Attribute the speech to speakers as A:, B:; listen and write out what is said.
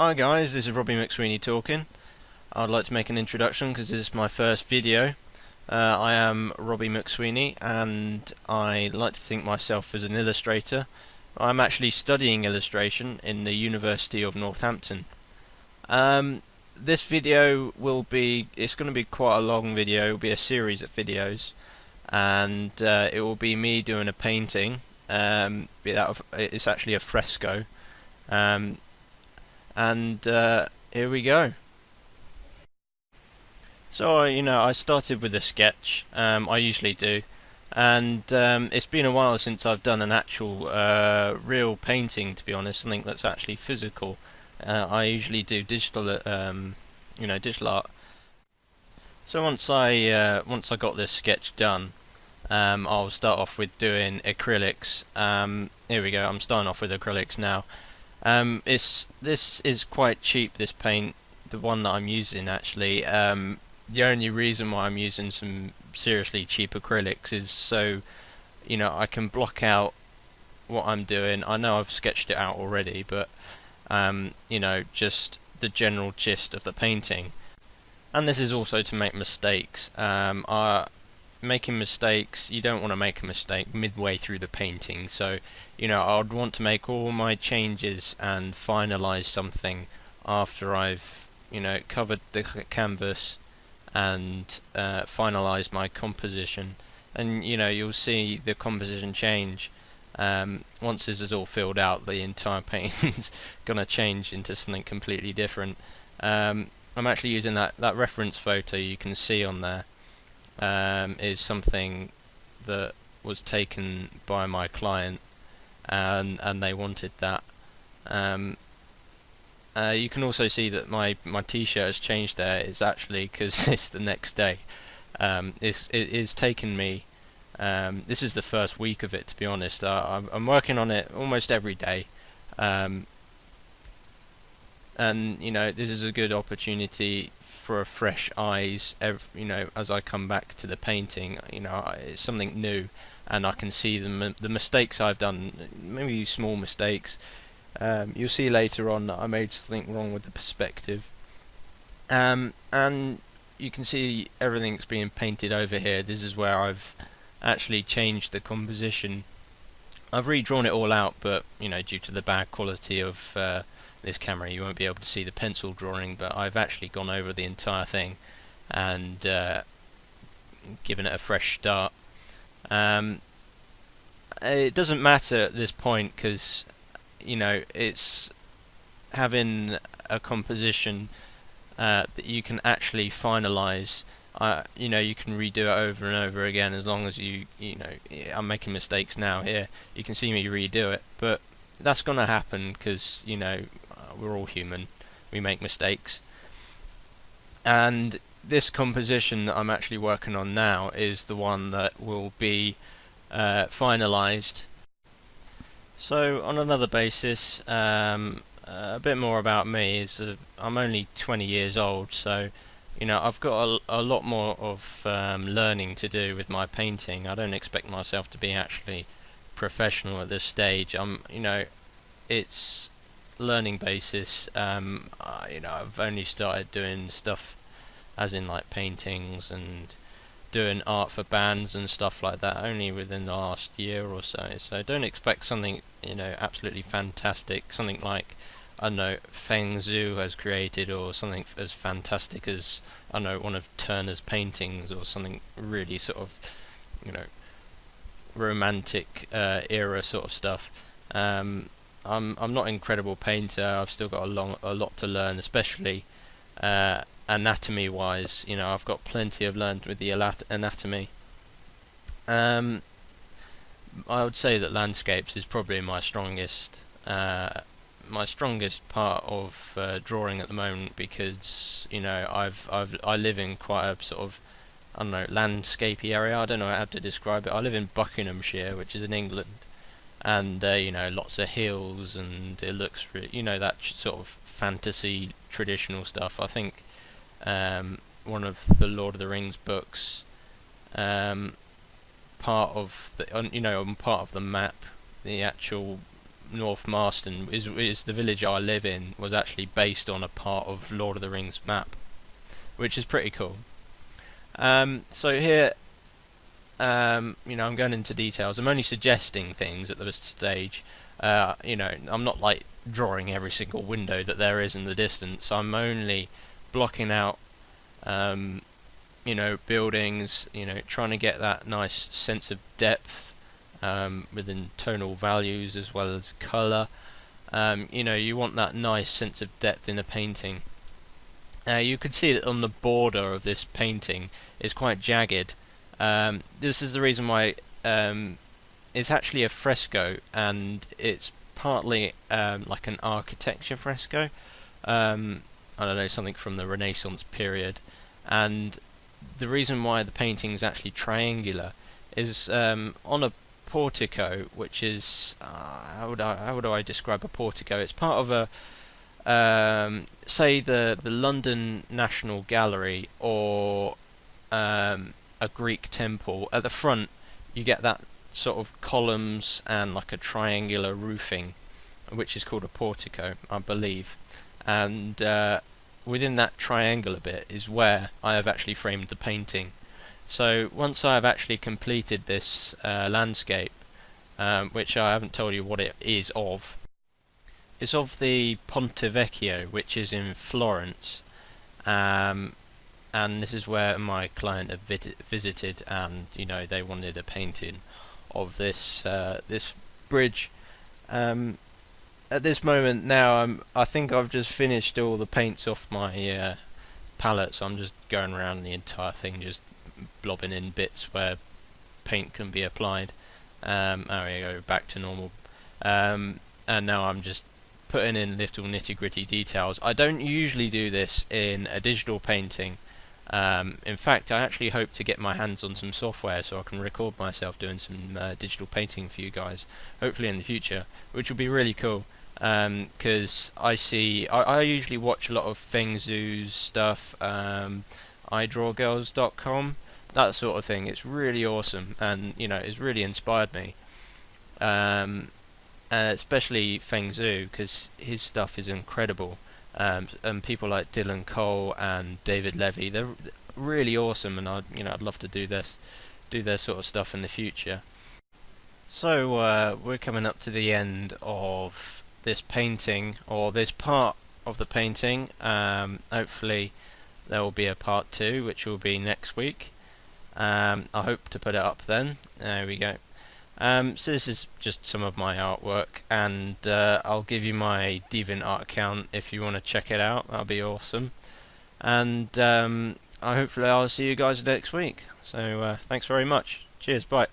A: Hi guys, this is Robbie McSweeney talking. I'd like to make an introduction because this is my first video. I am Robbie McSweeney and I like to think myself as an illustrator. I'm actually studying illustration in the University of Northampton. This video it's going to be quite a long video. It will be a series of videos, and it will be me doing a painting. It's actually a fresco. Um, and Here we go. So I started with a sketch. I usually do, and it's been a while since I've done an actual real painting, to be honest, something that's actually physical. I usually do digital, digital art. So once I got this sketch done, I'll start off with doing acrylics. Here we go. I'm starting off with acrylics now. This is quite cheap, this paint, the one that I'm using actually. The only reason why I'm using some seriously cheap acrylics is so I can block out what I'm doing. I know I've sketched it out already, but just the general gist of the painting. And this is also to make mistakes. Making mistakes, you don't want to make a mistake midway through the painting, so I'd want to make all my changes and finalize something after I've covered the canvas and finalized my composition. And you'll see the composition change once this is all filled out. The entire painting's gonna change into something completely different. I'm actually using that reference photo you can see on there. Is something that was taken by my client, and they wanted that. You can also see that my t-shirt has changed there. It's actually because it's the next day. It is taken me. This is the first week of it, to be honest. I'm working on it almost every day, and this is a good opportunity for fresh eyes. As I come back to the painting, it's something new, and I can see the mistakes I've done, maybe small mistakes. You'll see later on that I made something wrong with the perspective, and you can see everything's being painted over here. This is where I've actually changed the composition. I've redrawn it all out, but due to the bad quality of this camera, you won't be able to see the pencil drawing, but I've actually gone over the entire thing and given it a fresh start. It doesn't matter at this point because it's having a composition that you can actually finalize. You can redo it over and over again, as long as I'm making mistakes now here. You can see me redo it, but that's gonna happen because we're all human. We make mistakes. And this composition that I'm actually working on now is the one that will be finalized. So on another basis, a bit more about me is I'm only 20 years old, so I've got a lot more of learning to do with my painting. I don't expect myself to be actually professional at this stage. It's learning basis. I've only started doing stuff as in like paintings and doing art for bands and stuff like that only within the last year or so. So don't expect something absolutely fantastic, something like I don't know Feng Zhu has created, or something as fantastic as I don't know one of Turner's paintings, or something really sort of romantic era sort of stuff. I'm not an incredible painter. I've still got a lot to learn, especially anatomy wise. I've got plenty of learned with the anatomy. I would say that landscapes is probably my strongest part of drawing at the moment, because I live in quite a sort of I don't know landscapey area. I don't know how to describe it. I live in Buckinghamshire, which is in England, and lots of hills, and it looks that sort of fantasy traditional stuff. I think one of the Lord of the Rings books, part of the on part of the map, the actual North Marston is the village I live in, was actually based on a part of Lord of the Rings map, which is pretty cool. So here, I'm going into details. I'm only suggesting things at this stage. I'm not like drawing every single window that there is in the distance. I'm only blocking out, buildings, trying to get that nice sense of depth within tonal values as well as colour. You want that nice sense of depth in a painting. You can see that on the border of this painting is quite jagged. This is the reason why it's actually a fresco, and it's partly like an architecture fresco. I don't know, something from the Renaissance period. And the reason why the painting is actually triangular is on a portico, which is how do I describe a portico? It's part of a say the London National Gallery, or a Greek temple. At the front you get that sort of columns and like a triangular roofing, which is called a portico, I believe. And within that triangular bit is where I have actually framed the painting. So once I have actually completed this landscape, which I haven't told you what it is of, it's of the Ponte Vecchio, which is in Florence, and this is where my client have visited, and they wanted a painting of this this bridge. At this moment now, I think I've just finished all the paints off my palette, so I'm just going around the entire thing, just blobbing in bits where paint can be applied. There we go, back to normal. And now I'm just putting in little nitty-gritty details. I don't usually do this in a digital painting. In fact, I actually hope to get my hands on some software so I can record myself doing some digital painting for you guys, hopefully in the future, which will be really cool. Because I usually watch a lot of Feng Zhu's stuff, iDrawGirls.com, that sort of thing. It's really awesome, and it's really inspired me. Especially Feng Zhu, because his stuff is incredible. And people like Dylan Cole and David Levy, they're really awesome, and I'd love to do their sort of stuff in the future. So we're coming up to the end of this painting, or this part of the painting. Hopefully there will be a part 2, which will be next week. I hope to put it up then. There we go. So this is just some of my artwork, and I'll give you my DeviantArt account if you want to check it out. That'll be awesome. And hopefully I'll see you guys next week. So thanks very much. Cheers, bye.